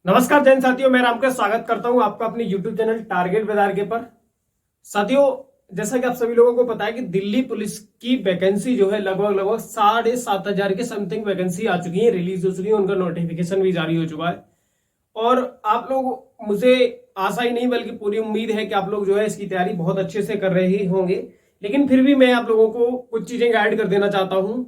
नमस्कार जैन साथियों, मैं राम का स्वागत करता हूं आपका अपने YouTube चैनल टारगेट बाजार के पर। साथियों, जैसा कि आप सभी लोगों को पता है कि दिल्ली पुलिस की वैकेंसी जो है लगभग 7,500 के समथिंग वैकेंसी आ चुकी है, रिलीज हो चुकी है, उनका नोटिफिकेशन भी जारी हो चुका है। और आप लोग, मुझे आशा ही नहीं बल्कि पूरी उम्मीद है कि आप लोग जो है इसकी तैयारी बहुत अच्छे से कर रहे होंगे। लेकिन फिर भी मैं आप लोगों को कुछ चीजें गाइड कर देना चाहता हूं।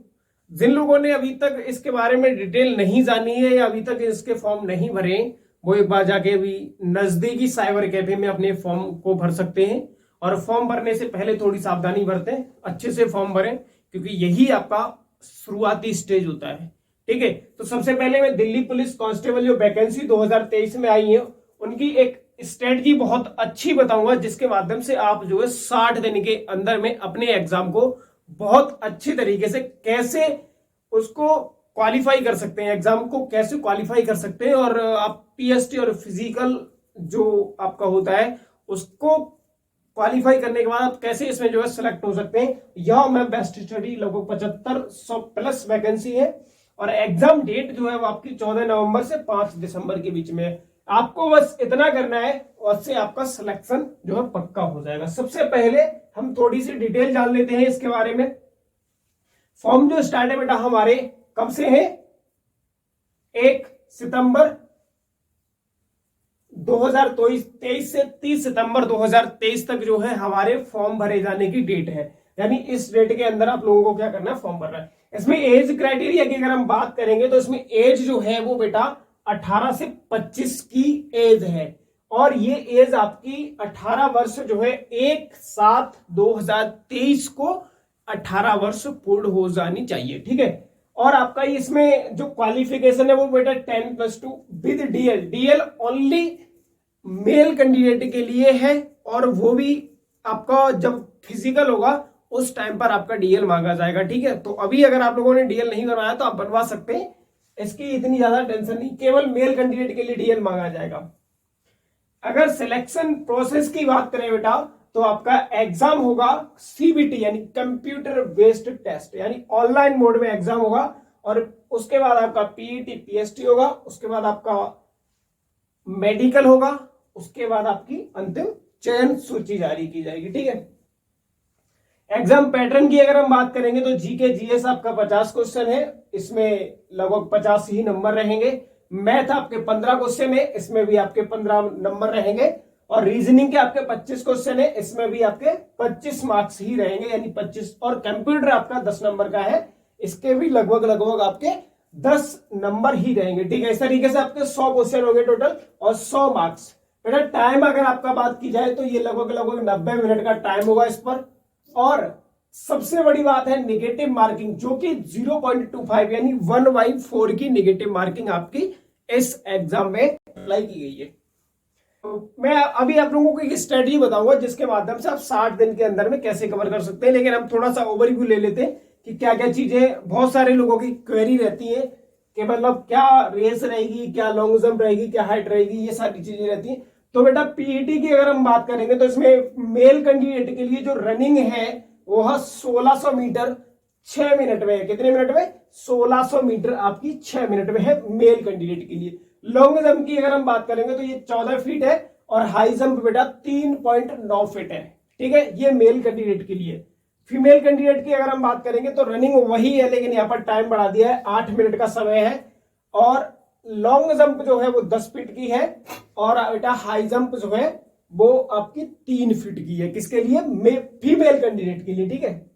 जिन लोगों ने अभी तक इसके बारे में डिटेल नहीं जानी है या अभी तक इसके फॉर्म नहीं भरे, वो एक बार जाके अभी नजदीकी साइबर कैफे में अपने फॉर्म को भर सकते हैं। और फॉर्म भरने से पहले थोड़ी सावधानी बरतें, अच्छे से फॉर्म भरें, क्योंकि यही आपका शुरुआती स्टेज होता है। ठीक है, तो सबसे पहले मैं दिल्ली पुलिस कांस्टेबल जो वैकेंसी 2023 में आई है उनकी एक स्ट्रेटजी बहुत अच्छी बताऊंगा, जिसके माध्यम से आप जो है 60 दिन के अंदर में अपने एग्जाम को बहुत अच्छी तरीके से कैसे उसको क्वालिफाई कर सकते हैं, एग्जाम को कैसे क्वालिफाई कर सकते हैं, और आप पीएसटी और फिजिकल जो आपका होता है उसको क्वालिफाई करने के बाद आप कैसे इसमें जो है सिलेक्ट हो सकते हैं। यह मैं बेस्ट स्टडी लगभग 7500 प्लस वैकेंसी है, और एग्जाम डेट जो है वो आपकी 14 नवंबर से 5 दिसंबर के बीच में है। आपको बस इतना करना है, उससे आपका सिलेक्शन जो है पक्का हो जाएगा। सबसे पहले हम थोड़ी सी डिटेल जान लेते हैं इसके बारे में। फॉर्म जो स्टार्ट है बेटा हमारे कब से है, 1 सितंबर 2023 से 30 सितंबर 2023 तक जो है हमारे फॉर्म भरे जाने की डेट है। यानी इस डेट के अंदर आप लोगों को क्या करना है, फॉर्म भरना है। इसमें एज क्राइटेरिया की अगर हम बात करेंगे तो इसमें एज जो है वो बेटा 18 से 25 की एज है, और ये एज आपकी 18 वर्ष जो है 1/7/2023 को 18 वर्ष पूर्ण हो जानी चाहिए। ठीक है, और आपका इसमें जो क्वालिफिकेशन है वो बेटा 10+2 with DL. DL only male candidate के लिए है, और वो भी आपका जब फिजिकल होगा उस टाइम पर आपका डीएल मांगा जाएगा। ठीक है, तो अभी अगर आप लोगों ने डीएल नहीं बनवाया तो आप बनवा सकते हैं, इसकी इतनी ज्यादा टेंशन नहीं, केवल मेल कैंडिडेट के लिए डीएल मांगा जाएगा। अगर सिलेक्शन प्रोसेस की बात करें बेटा तो आपका एग्जाम होगा सीबीटी यानी कंप्यूटर बेस्ड टेस्ट, यानी ऑनलाइन मोड में एग्जाम होगा, और उसके बाद आपका पीईटी पीएसटी होगा, उसके बाद आपका मेडिकल होगा, उसके बाद आपकी अंतिम चयन सूची जारी की जाएगी। ठीक है, एग्जाम पैटर्न की अगर हम बात करेंगे तो जीके जीएस आपका 50 क्वेश्चन है, इसमें लगभग 50 ही नंबर रहेंगे। मैथ आपके 15 क्वेश्चन है, इसमें भी आपके 15 नंबर रहेंगे, और रीजनिंग के आपके 25 क्वेश्चन है, इसमें भी आपके 25 मार्क्स ही रहेंगे, यानी 25। और कंप्यूटर आपका 10 नंबर का है, इसके भी लगभग आपके 10 नंबर ही रहेंगे। ठीक है, इस तरीके से आपके 100 क्वेश्चन होंगे टोटल और 100 मार्क्स। बेटा टाइम अगर आपका बात की जाए तो ये लगभग 90 मिनट का टाइम होगा इस पर। और सबसे बड़ी बात है नेगेटिव मार्किंग, जो कि 0.25 यानी 1/4 की नेगेटिव मार्किंग आपकी इस एग्जाम में अप्लाई की गई है। तो मैं अभी आप लोगों को एक स्ट्रेटजी बताऊंगा जिसके माध्यम से आप 60 दिन के अंदर में कैसे कवर कर सकते हैं। लेकिन हम थोड़ा सा ओवरव्यू ले लेते हैं कि क्या क्या चीजें, बहुत सारे लोगों की क्वेरी रहती है कि मतलब क्या रेस रहेगी, क्या लॉन्ग जंप रहेगी, क्या हाइट रहेगी, ये सारी चीजें रहती है। तो बेटा पीईटी की अगर हम बात करेंगे तो इसमें मेल कैंडिडेट के लिए जो रनिंग है वो है 1600 मीटर 6 मिनट में है। कितने मिनट में? 1600 मीटर आपकी 6 मिनट में है मेल कैंडिडेट के लिए। लॉन्ग जंप की अगर हम बात करेंगे तो ये 14 फीट है, और हाई जंप बेटा 3.9 फीट है। ठीक है, ये मेल कैंडिडेट के लिए। फीमेल कैंडिडेट की अगर हम बात करेंगे तो रनिंग वही है, लेकिन यहाँ पर टाइम बढ़ा दिया है, 8 मिनट का समय है। और लॉन्ग जंप जो है वो 10 फीट की है, और बेटा हाई जंप जो है वो आपकी 3 फीट की है। किसके लिए? फीमेल कैंडिडेट के लिए। ठीक है,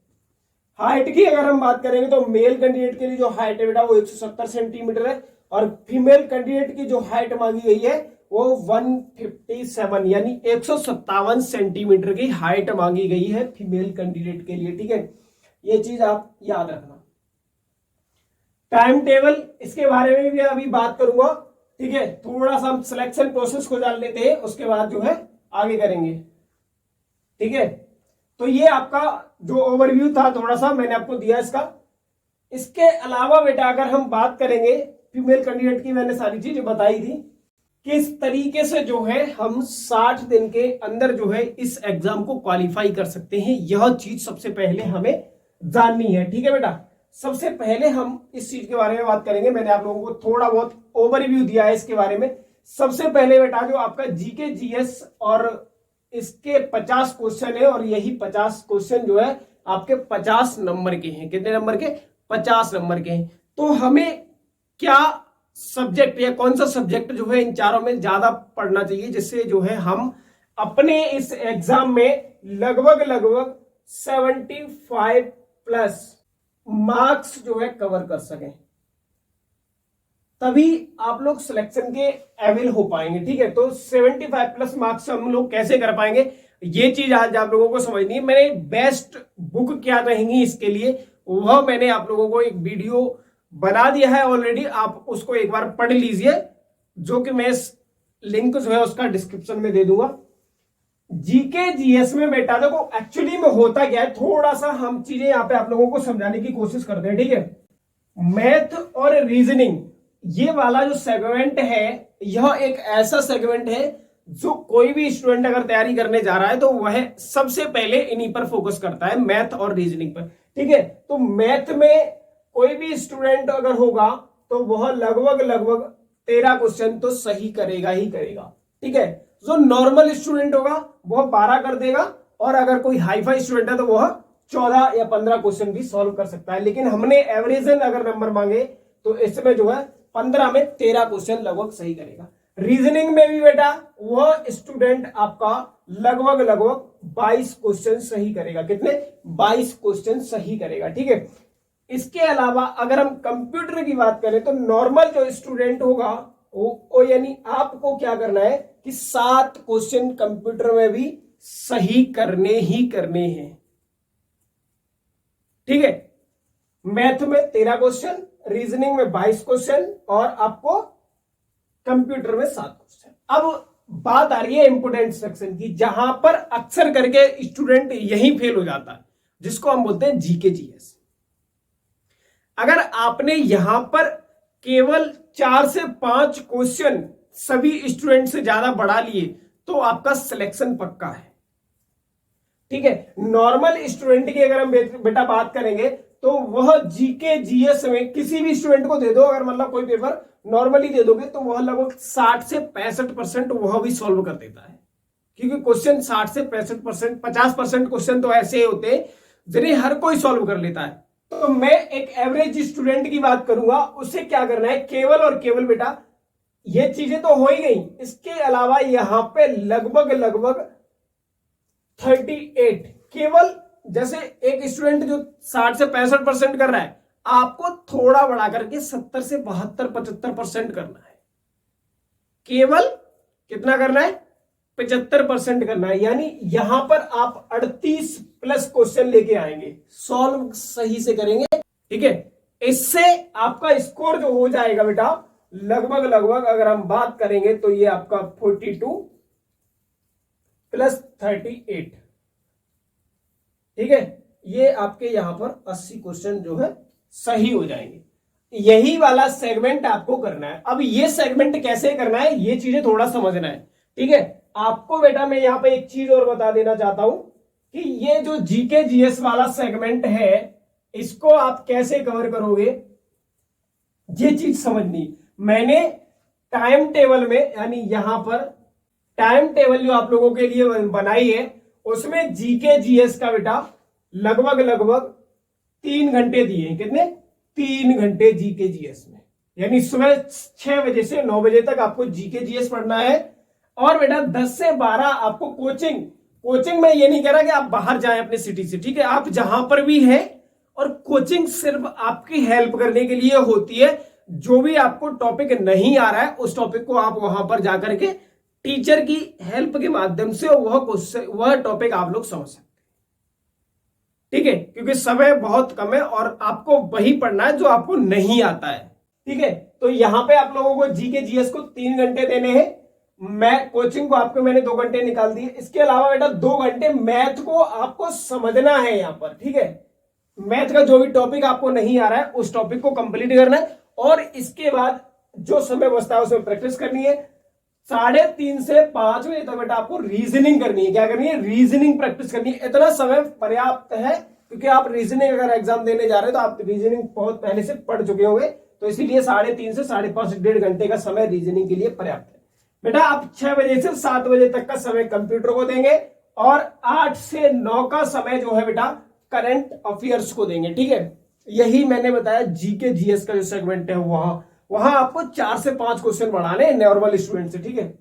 हाइट की अगर हम बात करेंगे तो मेल कैंडिडेट के लिए जो हाइट है बेटा वो 170 सेंटीमीटर है, और फीमेल कैंडिडेट की जो हाइट मांगी गई है वो 157 यानी 157 सेंटीमीटर की हाइट मांगी गई है फीमेल कैंडिडेट के लिए। ठीक है, ये चीज आप याद रखना। टाइम टेबल इसके बारे में भी अभी बात करूंगा। ठीक है, थोड़ा सा हम सिलेक्शन प्रोसेस को जान लेते हैं, उसके बाद जो है आगे करेंगे। ठीक है, तो ये आपका जो ओवरव्यू था थोड़ा सा मैंने आपको दिया इसका। इसके अलावा बेटा अगर हम बात करेंगे फीमेल कैंडिडेट की, मैंने सारी चीजें बताई थी किस तरीके से जो है हम 60 दिन के अंदर जो है इस एग्जाम को क्वालिफाई कर सकते हैं, यह चीज सबसे पहले हमें जाननी है। ठीक है बेटा, सबसे पहले हम इस चीज के बारे में बात करेंगे। मैंने आप लोगों को थोड़ा बहुत ओवरव्यू दिया है इसके बारे में सबसे पहले बेटा जो आपका जीके जीएस और इसके 50 क्वेश्चन है और यही 50 क्वेश्चन जो है आपके 50 नंबर के हैं। कितने नंबर के? 50 नंबर के हैं। तो हमें क्या सब्जेक्ट या कौन सा सब्जेक्ट जो है इन चारों में ज्यादा पढ़ना चाहिए, जिससे जो है हम अपने इस एग्जाम में लगभग 75 प्लस मार्क्स जो है कवर कर सकें, तभी आप लोग सिलेक्शन के एविल हो पाएंगे। ठीक है, तो 75 प्लस मार्क्स हम लोग कैसे कर पाएंगे, ये चीज आज आप लोगों को समझनी है। मैंने बेस्ट बुक क्या रहेंगी इसके लिए, वह मैंने आप लोगों को एक वीडियो बना दिया है ऑलरेडी, आप उसको एक बार पढ़ लीजिए, जो कि मैं लिंक जो है उसका डिस्क्रिप्शन में दे दूंगा। जीके जीएस में बेटा देखो एक्चुअली में होता क्या है, थोड़ा सा हम चीजें यहां पे आप लोगों को समझाने की कोशिश करते हैं। ठीक है, मैथ और रीजनिंग ये वाला जो सेगमेंट है, यह एक ऐसा सेगमेंट है जो कोई भी स्टूडेंट अगर तैयारी करने जा रहा है तो वह सबसे पहले इन्हीं पर फोकस करता है, मैथ और रीजनिंग पर। ठीक है, तो मैथ में कोई भी स्टूडेंट अगर होगा तो वह लगभग 13 क्वेश्चन तो सही करेगा ही करेगा। ठीक है, जो नॉर्मल स्टूडेंट होगा वह 12 कर देगा, और अगर कोई हाईफाई स्टूडेंट है तो वह 14 या 15 क्वेश्चन भी सॉल्व कर सकता है। लेकिन हमने एवरेजन अगर नंबर मांगे तो इसमें जो है 15 में 13 क्वेश्चन लगभग सही करेगा। रीजनिंग में भी बेटा वह स्टूडेंट आपका लगभग 22 क्वेश्चन सही करेगा। कितने? 22 क्वेश्चन सही करेगा। ठीक है, इसके अलावा अगर हम कंप्यूटर की बात करें तो नॉर्मल जो स्टूडेंट होगा वो यानी आपको क्या करना है कि 7 क्वेश्चन कंप्यूटर में भी सही करने ही करने हैं। ठीक है, मैथ में 13 क्वेश्चन, रीजनिंग में 22 क्वेश्चन और आपको कंप्यूटर में 7 क्वेश्चन। अब बात आ रही है इंपोर्टेंट सेक्शन की, जहां पर अक्सर करके स्टूडेंट यही फेल हो जाता है, जिसको हम बोलते हैं जीके जीएस। अगर आपने यहां पर केवल 4 से 5 क्वेश्चन सभी स्टूडेंट से ज्यादा बढ़ा लिए तो आपका सिलेक्शन पक्का है। ठीक है, नॉर्मल स्टूडेंट की अगर हम बेटा बात करेंगे तो वह जीके जीएस में किसी भी स्टूडेंट को दे दो, अगर मतलब कोई पेपर नॉर्मली दे दोगे तो वह लगभग 60 से 65% वह भी सॉल्व कर देता है, क्योंकि क्वेश्चन 60 से 65%, 50% क्वेश्चन तो ऐसे होते हैं जिन्हें हर कोई सॉल्व कर लेता है। तो मैं एक एवरेज स्टूडेंट की बात करूंगा, उसे क्या करना है, केवल और केवल बेटा ये चीजें तो हो ही गई, इसके अलावा यहां पे लगभग 38 केवल, जैसे एक स्टूडेंट जो 60 से 65% कर रहा है, आपको थोड़ा बढ़ा करके 70 से 72 75% करना है। केवल कितना करना है? 75% करना है। यानी यहां पर आप 38 प्लस क्वेश्चन लेके आएंगे, सॉल्व सही से करेंगे। ठीक है, इससे आपका स्कोर जो हो जाएगा बेटा लगभग अगर हम बात करेंगे तो ये आपका 42 प्लस 38। ठीक है, ये आपके यहां पर 80 क्वेश्चन जो है सही हो जाएंगे। यही वाला सेगमेंट आपको करना है। अब ये सेगमेंट कैसे करना है, ये चीजें थोड़ा समझना है। ठीक है, आपको बेटा मैं यहां पे एक चीज और बता देना चाहता हूं कि ये जो जीके जीएस वाला सेगमेंट है, इसको आप कैसे कवर करोगे, ये चीज समझनी। मैंने टाइम टेबल में, यानी यहां पर टाइम टेबल जो आप लोगों के लिए बनाई है, उसमें जीके जीएस का बेटा लगभग 3 घंटे दिए हैं। कितने? 3 घंटे जीके जीएस में, यानी सुबह 6 बजे से 9 बजे तक आपको जीके जीएस पढ़ना है। और बेटा 10 से 12 आपको कोचिंग में ये नहीं कह रहा कि आप बाहर जाएं अपने सिटी से। ठीक है, आप जहां पर भी हैं, और कोचिंग सिर्फ आपकी हेल्प करने के लिए होती है। जो भी आपको टॉपिक नहीं आ रहा है उस टॉपिक को आप वहां पर जाकर के टीचर की हेल्प के माध्यम से वह टॉपिक आप लोग समझ सकते हैं। ठीक है, क्योंकि समय बहुत कम है और आपको वही पढ़ना है जो आपको नहीं आता है। ठीक है, तो यहां पे आप लोगों को जीके जीएस को 3 घंटे देने हैं। मैं कोचिंग को आपको मैंने 2 घंटे निकाल दिए। इसके अलावा बेटा 2 घंटे मैथ को आपको समझना है यहां पर। ठीक है, मैथ का जो भी टॉपिक आपको नहीं आ रहा है उस टॉपिक को कंप्लीट करना है, और इसके बाद जो समय बचता है उसमें प्रैक्टिस करनी है। 3:30 से 5 बजे तक बेटा आपको रीजनिंग करनी है। क्या करनी है? रीजनिंग प्रैक्टिस करनी है। इतना समय पर्याप्त है, क्योंकि आप रीजनिंग अगर एग्जाम देने जा रहे हैं तो आप रीजनिंग बहुत पहले से पढ़ चुके होंगे, तो इसीलिए 3:30 से 5:30 1.5 घंटे का समय रीजनिंग के लिए पर्याप्त है। बेटा आप 6 बजे से 7 बजे तक का समय कंप्यूटर को देंगे और 8 से 9 का समय जो है बेटा करंट अफेयर्स को देंगे। ठीक है, यही मैंने बताया जीके जीएस का जो सेगमेंट है वहां आपको 4 से 5 क्वेश्चन बढ़ाने नॉर्मल स्टूडेंट से। ठीक है,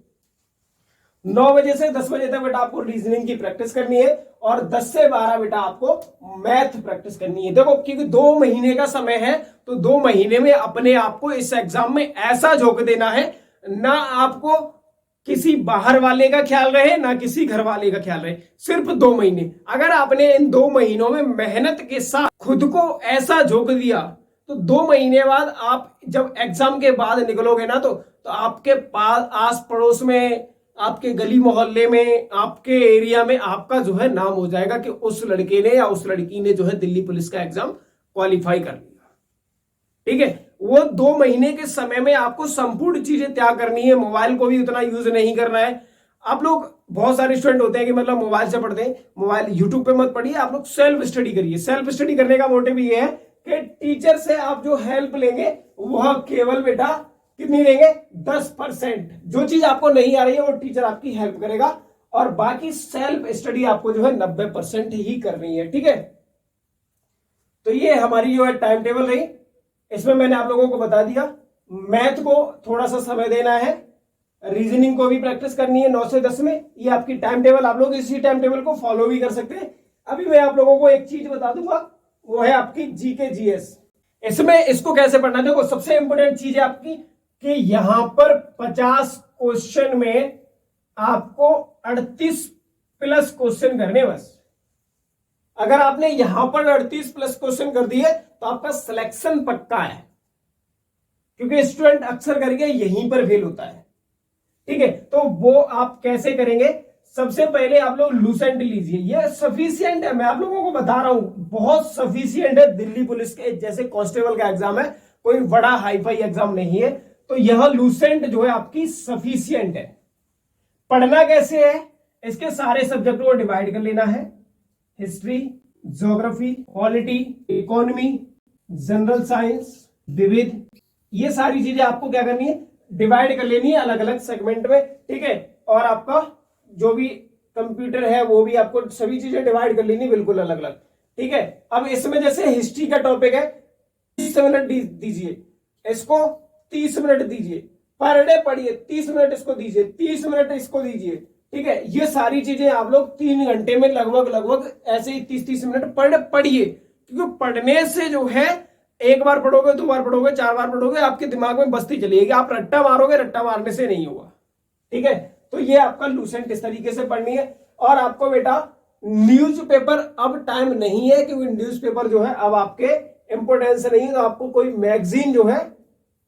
9 बजे से 10 बजे तक बेटा आपको रीजनिंग की प्रैक्टिस करनी है और 10 से 12 बेटा आपको मैथ प्रैक्टिस करनी है। देखो क्योंकि 2 महीने का समय है तो 2 महीने में अपने आप को इस एग्जाम में ऐसा झोंक देना है, ना आपको किसी बाहर वाले का ख्याल रहे ना किसी घर वाले का ख्याल रहे, सिर्फ 2 महीने। अगर आपने इन 2 महीनों में मेहनत के साथ खुद को ऐसा झोंक दिया तो 2 महीने बाद आप जब एग्जाम के बाद निकलोगे ना तो आपके पास आस पड़ोस में, आपके गली मोहल्ले में, आपके एरिया में आपका जो है नाम हो जाएगा कि उस लड़के ने या उस लड़की ने जो है दिल्ली पुलिस का एग्जाम क्वालिफाई कर लिया। ठीक है, वो 2 महीने के समय में आपको संपूर्ण चीजें त्याग करनी है। मोबाइल को भी उतना यूज नहीं करना है। आप लोग बहुत सारे स्टूडेंट होते हैं कि मतलब मोबाइल से पढ़ते हैं, मोबाइल यूट्यूब पे मत पढ़िए, आप लोग सेल्फ स्टडी करिए। सेल्फ स्टडी करने का मोटिव ये है कि टीचर से आप जो हेल्प लेंगे वह केवल बेटा कितनी देंगे, 10%। जो चीज आपको नहीं आ रही है वो टीचर आपकी हेल्प करेगा और बाकी सेल्फ स्टडी आपको जो है 90% ही करनी है। ठीक है, तो ये हमारी जो है टाइम टेबल रही, इसमें मैंने आप लोगों को बता दिया मैथ को थोड़ा सा समय देना है, रीजनिंग को भी प्रैक्टिस करनी है 9 से 10 में। ये आपकी टाइम टेबल, आप लोग इसी टाइम टेबल को फॉलो भी कर सकते हैं। अभी मैं आप लोगों को एक चीज बता दूंगा, वो है आपकी जीके जीएस। इसमें इसको कैसे पढ़ना है, देखो सबसे इंपोर्टेंट चीज है आपकी कि यहां पर 50 क्वेश्चन में आपको 38 प्लस क्वेश्चन करने बस। अगर आपने यहां पर 38 प्लस क्वेश्चन कर दिए तो आपका सिलेक्शन पक्का है, क्योंकि स्टूडेंट अक्सर करके यहीं पर फेल होता है। ठीक है, तो वो आप कैसे करेंगे, सबसे पहले आप लोग लूसेंट लीजिए, ये सफिशियंट है, मैं आप लोगों को बता रहा हूं बहुत सफिशियंट है। दिल्ली पुलिस के जैसे कांस्टेबल का एग्जाम है, कोई बड़ा हाईफाई एग्जाम नहीं है, तो यह लूसेंट जो है आपकी सफिशियंट है। पढ़ना कैसे है, इसके सारे सब्जेक्ट को डिवाइड कर लेना है, history, geography, polity, economy, general science, विविध, ये सारी चीजें आपको क्या करनी है, डिवाइड कर लेनी है अलग अलग सेगमेंट में। ठीक है, और आपका जो भी कंप्यूटर है वो भी आपको सभी चीजें डिवाइड कर लेनी बिल्कुल अलग अलग। ठीक है, अब इसमें जैसे हिस्ट्री का टॉपिक है 30 मिनट दीजिए, इसको 30 मिनट दीजिए, पर डे पढ़िए, 30 मिनट इसको दीजिए, 30 मिनट इसको दीजिए। ठीक है, ये सारी चीजें आप लोग 3 घंटे में लगभग ऐसे ही 30-30 मिनट पढ़िए, क्योंकि पढ़ने से जो है एक बार पढ़ोगे, 2 बार पढ़ोगे, 4 बार पढ़ोगे, आपके दिमाग में बस्ती चलेगी, आप रट्टा मारोगे, रट्टा मारने से नहीं होगा। ठीक है, तो ये आपका लूसेंट इस तरीके से पढ़नी है। और आपको बेटा न्यूज़पेपर अब टाइम नहीं है, क्योंकि न्यूज़पेपर जो है अब आपके इंपोर्टेंस नहीं है, तो आपको कोई मैगजीन जो है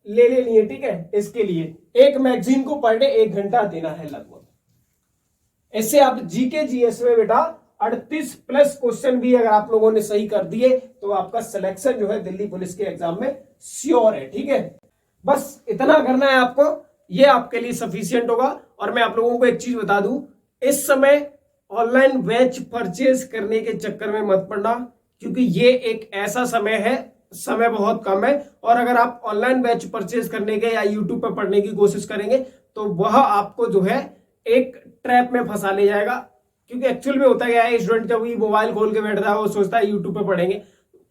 ले लेनी है। ठीक है, इसके लिए एक मैगजीन को पर डे 1 घंटा देना है लगभग। इससे आप जीके जीएस में बेटा 38 प्लस क्वेश्चन भी अगर आप लोगों ने सही कर दिए तो आपका सिलेक्शन जो है दिल्ली पुलिस के एग्जाम में श्योर है। ठीक है, बस इतना करना है आपको, ये आपके लिए सफिशियंट होगा। और मैं आप लोगों को एक चीज बता दूं, इस समय ऑनलाइन बैच परचेज करने के चक्कर में मत पड़ना, क्योंकि ये एक ऐसा समय है, समय बहुत कम है, और अगर आप ऑनलाइन बैच परचेज करने के या यूट्यूब पर पढ़ने की कोशिश करेंगे तो वह आपको जो है एक ट्रैप में फंसा ले जाएगा। क्योंकि एक्चुअल में होता क्या है, स्टूडेंट जब भी मोबाइल खोल के बैठता है वो सोचता है यूट्यूब पे पढ़ेंगे,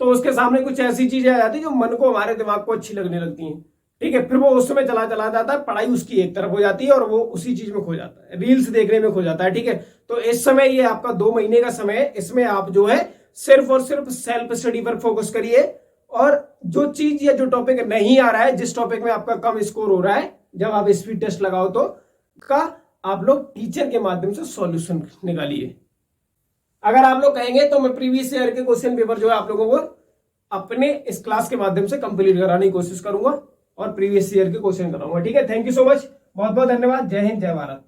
तो उसके सामने कुछ ऐसी चीजें आ जाती है जो मन को, हमारे दिमाग को अच्छी लगने लगती हैं। ठीक है, फिर वो उस समय चला जाता है, पढ़ाई उसकी एक तरफ हो जाती है और वो उसी चीज में खो जाता है, रील्स देखने में खो जाता है। ठीक है, तो इस समय ये आपका 2 महीने का समय है, इसमें आप जो है सिर्फ और सिर्फ सेल्फ स्टडी पर फोकस करिए, और जो चीज या जो टॉपिक नहीं आ रहा है, जिस टॉपिक में आपका कम स्कोर हो रहा है, जब आप स्पीड टेस्ट लगाओ तो का आप लोग टीचर के माध्यम से सॉल्यूशन निकालिए। अगर आप लोग कहेंगे तो मैं प्रीवियस ईयर के क्वेश्चन पेपर जो है आप लोगों को अपने इस क्लास के माध्यम से कंप्लीट कराने की कोशिश करूंगा और प्रीवियस ईयर के क्वेश्चन कराऊंगा। ठीक है, थैंक यू सो मच, बहुत बहुत धन्यवाद, जय हिंद, जय भारत।